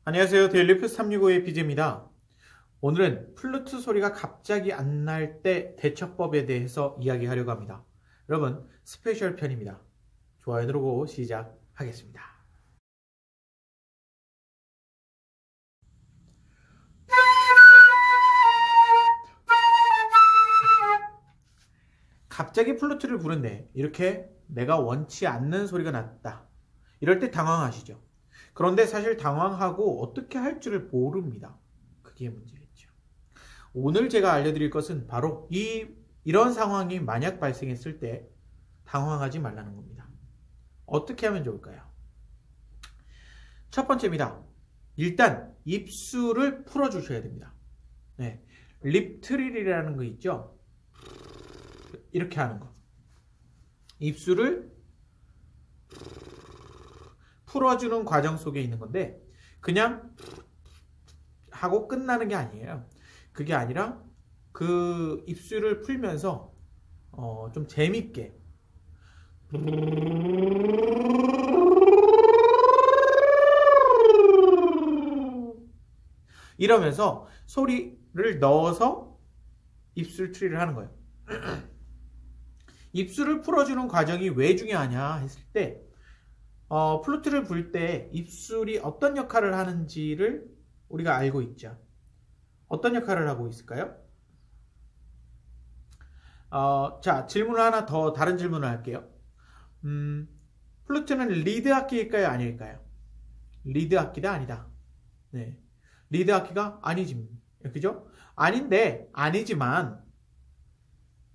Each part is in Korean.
안녕하세요. 데일리플스 365의 BJ입니다. 오늘은 플루트 소리가 갑자기 안 날 때 대처법에 대해서 이야기하려고 합니다. 여러분, 스페셜 편입니다. 좋아요 누르고 시작하겠습니다. 갑자기 플루트를 부른데 이렇게 내가 원치 않는 소리가 났다. 이럴 때 당황하시죠. 그런데 사실 당황하고 어떻게 할 줄을 모릅니다. 그게 문제겠죠. 오늘 제가 알려드릴 것은 바로 이런 상황이 만약 발생했을 때 당황하지 말라는 겁니다. 어떻게 하면 좋을까요? 첫 번째입니다. 일단 입술을 풀어주셔야 됩니다. 네, 립트릴이라는 거 있죠? 이렇게 하는 거. 입술을 풀어주는 과정 속에 있는 건데 그냥 하고 끝나는 게 아니에요. 그게 아니라 그 입술을 풀면서 좀 재밌게 이러면서 소리를 넣어서 입술 트리를 하는 거예요. 입술을 풀어주는 과정이 왜 중요하냐 했을 때 플루트를 불 때 입술이 어떤 역할을 하는지를 우리가 알고 있죠. 어떤 역할을 하고 있을까요? 자, 질문을 하나 더 다른 질문을 할게요. 플루트는 리드 악기일까요? 아닐까요? 리드 악기다 아니다. 네, 리드 악기가 아니지. 그죠? 아닌데 아니지만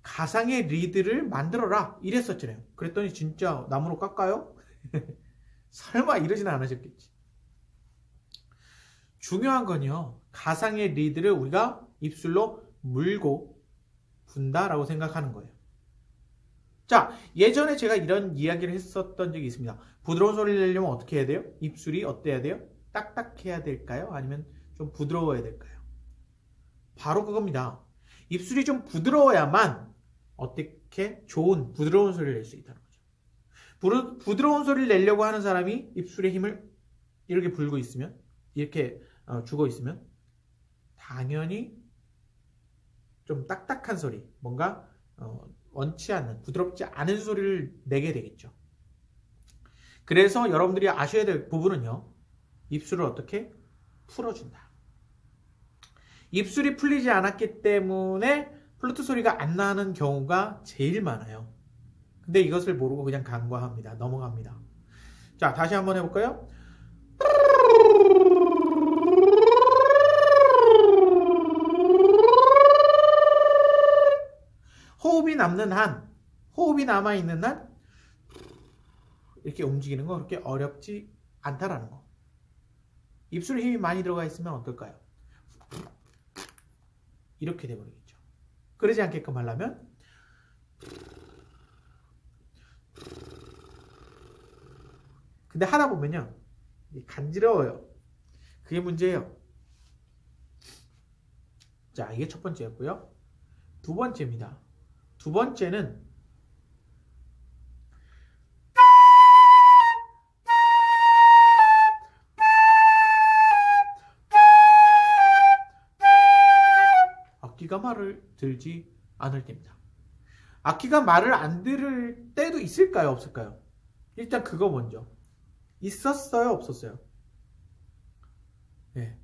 가상의 리드를 만들어라 이랬었잖아요. 그랬더니 진짜 나무로 깎아요? 설마 이러진 않으셨겠지. 중요한 건요, 가상의 리드를 우리가 입술로 물고 분다라고 생각하는 거예요. 자, 예전에 제가 이런 이야기를 했었던 적이 있습니다. 부드러운 소리를 내려면 어떻게 해야 돼요? 입술이 어때야 돼요? 딱딱해야 될까요? 아니면 좀 부드러워야 될까요? 바로 그겁니다. 입술이 좀 부드러워야만 어떻게 좋은 부드러운 소리를 낼 수 있다는 거죠. 부드러운 소리를 내려고 하는 사람이 입술에 힘을 이렇게 불고 있으면, 이렇게 주고 있으면 당연히 좀 딱딱한 소리, 뭔가 원치 않는, 부드럽지 않은 소리를 내게 되겠죠. 그래서 여러분들이 아셔야 될 부분은요, 입술을 어떻게 풀어준다. 입술이 풀리지 않았기 때문에 플루트 소리가 안 나는 경우가 제일 많아요. 근데 이것을 모르고 그냥 간과합니다. 넘어갑니다. 자, 다시 한번 해볼까요? 호흡이 남는 한, 호흡이 남아있는 한 이렇게 움직이는 거 그렇게 어렵지 않다라는 거. 입술에 힘이 많이 들어가 있으면 어떨까요? 이렇게 돼버리겠죠. 그러지 않게끔 하려면 근데 하다 보면요, 간지러워요. 그게 문제예요. 자, 이게 첫 번째였고요. 두 번째입니다. 두 번째는 악기가 말을 들지 않을 때입니다. 악기가 말을 안 들을 때도 있을까요? 없을까요? 일단 그거 먼저. 있었어요? 없었어요? 네.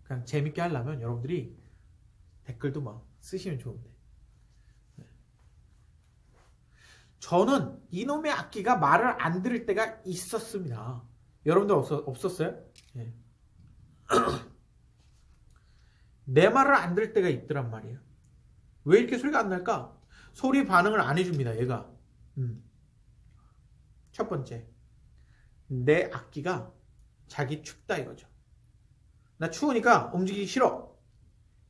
그냥 재밌게 하려면 여러분들이 댓글도 막 쓰시면 좋은데. 네. 저는 이놈의 악기가 말을 안 들을 때가 있었습니다. 여러분들 없었어요? 네. 내 말을 안 들을 때가 있더란 말이에요. 왜 이렇게 소리가 안 날까? 소리 반응을 안 해줍니다, 얘가. 첫 번째, 내 악기가 자기 춥다 이거죠. 나 추우니까 움직이기 싫어.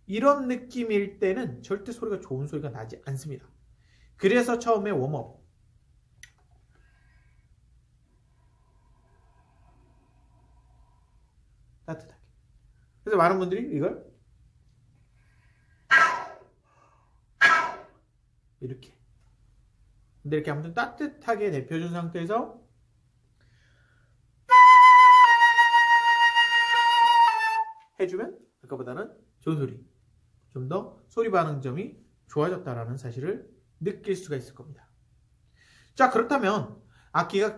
이런 느낌일 때는 절대 소리가 좋은 소리가 나지 않습니다. 그래서 처음에 웜업. 따뜻하게. 그래서 많은 분들이 이걸 이렇게. 근데 이렇게 아무튼 따뜻하게 내펴준 상태에서 해주면 아까보다는 좋은 소리, 좀 더 소리 반응점이 좋아졌다라는 사실을 느낄 수가 있을 겁니다. 자, 그렇다면 악기가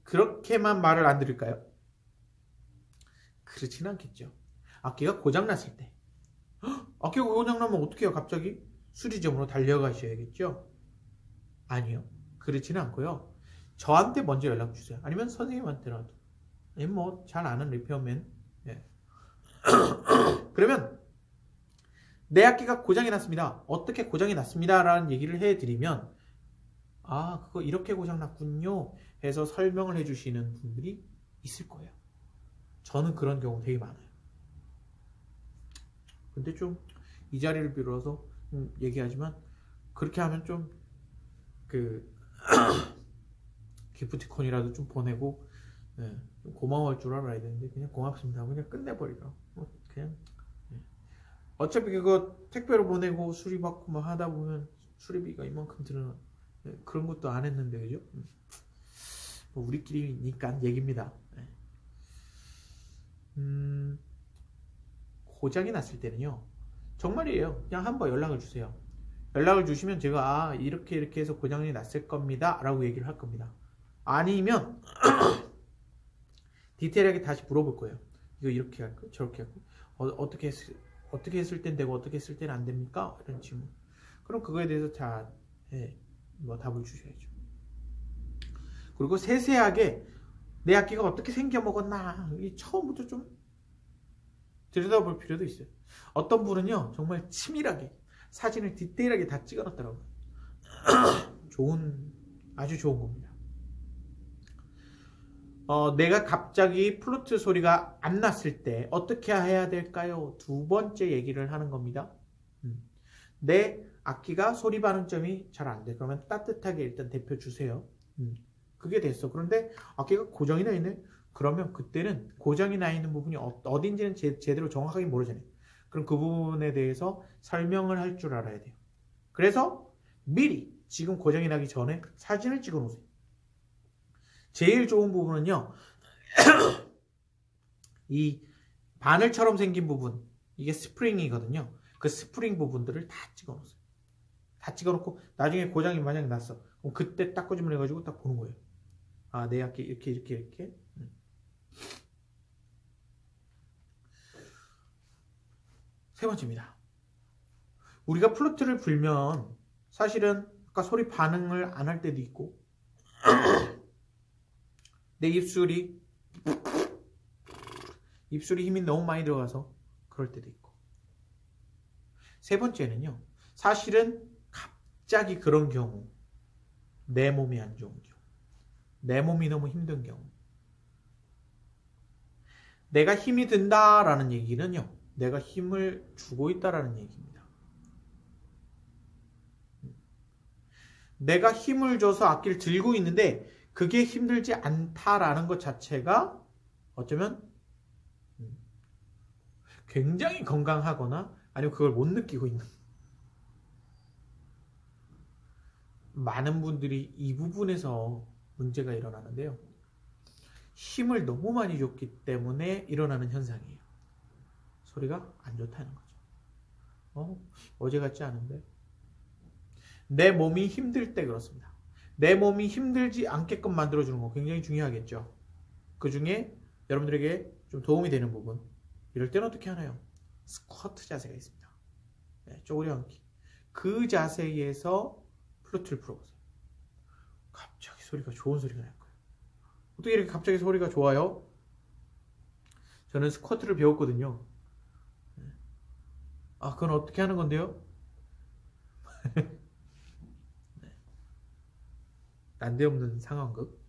그렇게만 말을 안 들을까요? 그렇지는 않겠죠. 악기가 고장났을 때, 악기가 고장나면 어떻게 해요? 갑자기 수리점으로 달려가셔야겠죠? 아니요. 그렇지는 않고요. 저한테 먼저 연락 주세요. 아니면 선생님한테라도. 뭐 잘 아는 리페어맨. 예. 그러면 내 악기가 고장이 났습니다. 어떻게 고장이 났습니다. 라는 얘기를 해드리면 그거 이렇게 고장 났군요. 해서 설명을 해주시는 분들이 있을 거예요. 저는 그런 경우 되게 많아요. 근데 좀 이 자리를 빌어서 얘기하지만 그렇게 하면 좀 기프티콘이라도 좀 보내고 좀 고마워할 줄 알아야 되는데 그냥 고맙습니다. 그냥 끝내버리라. 그냥 어차피 그거 택배로 보내고 수리받고 막 하다 보면 수리비가 이만큼 드는 그런 것도 안 했는데 그죠? 뭐 우리끼리니까 얘기입니다. 고장이 났을 때는요 정말이에요. 그냥 한번 연락을 주세요. 연락을 주시면 제가 이렇게 해서 고장이 났을 겁니다 라고 얘기를 할 겁니다. 아니면 디테일하게 다시 물어볼 거예요. 이거 이렇게 할까? 저렇게 할까? 어떻게 했을 땐 되고 어떻게 했을 때는 안 됩니까? 이런 질문. 그럼 그거에 대해서 뭐 답을 주셔야죠. 그리고 세세하게 내 악기가 어떻게 생겨먹었나 처음부터 좀 들여다볼 필요도 있어요. 어떤 분은요 정말 치밀하게 사진을 디테일하게 다 찍어놨더라고요. 아주 좋은 겁니다. 내가 갑자기 플루트 소리가 안 났을 때 어떻게 해야 될까요? 두 번째 얘기를 하는 겁니다. 내 악기가 소리 반응점이 잘 안 돼. 그러면 따뜻하게 일단 데펴 주세요. 그게 됐어. 그런데 악기가 고장이 나 있네. 그러면 그때는 고장이 나 있는 부분이 어딘지는 제대로 정확하게 모르잖아요. 그럼 그 부분에 대해서 설명을 할 줄 알아야 돼요. 그래서 미리 지금 고장이 나기 전에 사진을 찍어 놓으세요. 제일 좋은 부분은요. 이 바늘처럼 생긴 부분, 이게 스프링이거든요. 그 스프링 부분들을 다 찍어 놓으세요. 다 찍어 놓고 나중에 고장이 만약에 났어. 그럼 그때 딱 꼬집어 내가지고 딱 보는 거예요. 내 악기 이렇게. 세 번째입니다. 우리가 플루트를 불면 사실은 아까 소리 반응을 안 할 때도 있고 내 입술이 힘이 너무 많이 들어가서 그럴 때도 있고 세 번째는요. 사실은 갑자기 그런 경우 내 몸이 안 좋은 경우 내 몸이 너무 힘든 경우 내가 힘이 든다라는 얘기는요. 내가 힘을 주고 있다라는 얘기입니다. 내가 힘을 줘서 악기를 들고 있는데 그게 힘들지 않다라는 것 자체가 어쩌면 굉장히 건강하거나 아니면 그걸 못 느끼고 있는 많은 분들이 이 부분에서 문제가 일어나는데요. 힘을 너무 많이 줬기 때문에 일어나는 현상이에요. 소리가 안 좋다는 거죠. 어제 같지 않은데 내 몸이 힘들 때 그렇습니다. 내 몸이 힘들지 않게끔 만들어주는 거 굉장히 중요하겠죠. 그 중에 여러분들에게 좀 도움이 되는 부분 이럴 때는 어떻게 하나요? 스쿼트 자세가 있습니다. 쪼그려 앉기. 그 자세에서 플루트를 풀어보세요. 갑자기 소리가 좋은 소리가 날 거예요. 어떻게 이렇게 갑자기 소리가 좋아요? 저는 스쿼트를 배웠거든요. 그건 어떻게 하는 건데요? 난데없는 상황극.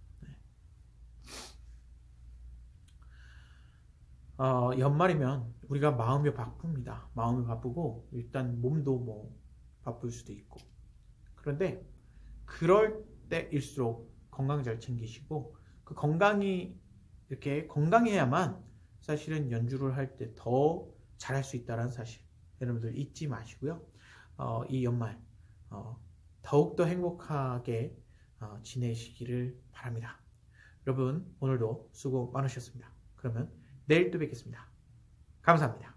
연말이면 우리가 마음이 바쁩니다. 마음이 바쁘고 일단 몸도 뭐 바쁠 수도 있고 그런데 그럴 때일수록 건강 잘 챙기시고 그 건강이 이렇게 건강해야만 사실은 연주를 할 때 더 잘할 수 있다는 사실 여러분들 잊지 마시고요. 이 연말 더욱더 행복하게 지내시기를 바랍니다. 여러분 오늘도 수고 많으셨습니다. 그러면 내일 또 뵙겠습니다. 감사합니다.